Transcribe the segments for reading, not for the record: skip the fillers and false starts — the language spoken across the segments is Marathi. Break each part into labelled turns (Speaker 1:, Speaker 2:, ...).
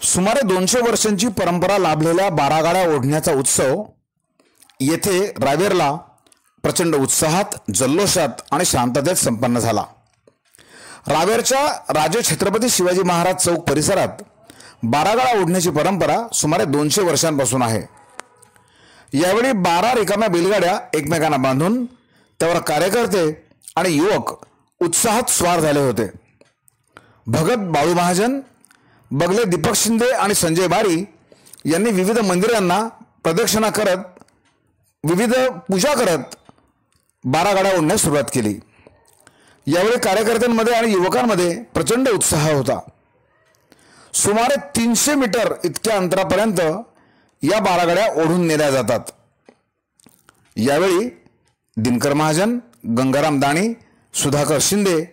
Speaker 1: सुमारे 200 वर्षांची परंपरा लाभलेल्या 12 गाड्या ओढण्याचा उत्सव येथे रावेरला प्रचंड उत्साहात, जल्लोषात आणि शांततेत संपन्न झाला। रावेरच्या राजे छत्रपती शिवाजी महाराज चौक परिसरात 12 गाड्या ओढण्याची परंपरा सुमारे 200 वर्षांपासून आहे। यावेळी 12 रिकाम्या बैलगाड्या एकमेकांना बांधून त्यावर कार्यकर्ते आणि युवक उत्साहात स्वार झाले होते। भगत बाळू महाजन, बगले दीपक शिंदे आणि संजय बारी यांनी विविध मंदिरांना प्रदक्षिणा करत, विविध पूजा करत 12 गाड्या ओढण्यास सुरुवात केली। यावेळी कार्यकर्त्यांमध्ये आणि युवकांमध्ये प्रचंड उत्साह होता। सुमारे 300 मीटर इतक्या अंतरापर्यंत या 12 गाड्या ओढून नेल्या जातात। यावेळी दिनकर महाजन, गंगाराम दाणी, सुधाकर शिंदे,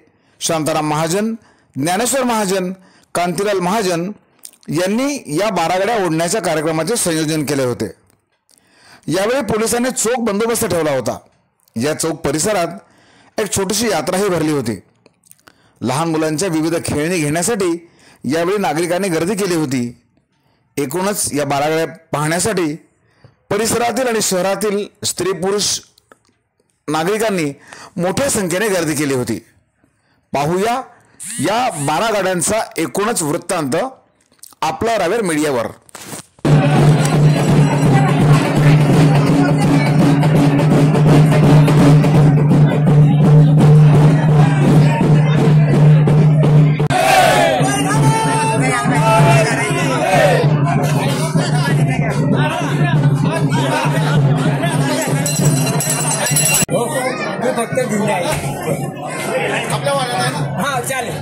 Speaker 1: शांताराम महाजन, ज्ञानेश्वर महाजन, कांतीलाल महाजन यांनी या 12 गाड्या ओढण्याच्या कार्यक्रमाचे संयोजन केले होते। यावेळी पोलिसांनी चोख बंदोबस्त ठेवला होता। या चौक परिसरात एक छोटीशी यात्राही भरली होती। लहान मुलांच्या विविध खेळणी घेण्यासाठी यावेळी नागरिकांनी गर्दी केली होती। एकूणच या 12 गाड्या पाहण्यासाठी परिसरातील आणि शहरातील स्त्री पुरुष नागरिकांनी मोठ्या संख्येने गर्दी केली होती। पाहूया या 12 गाड्यांचा एकूणच वृत्तांत आपल्या रावेर मीडियावर।
Speaker 2: फक्त घेऊन आपल्या हा चालेल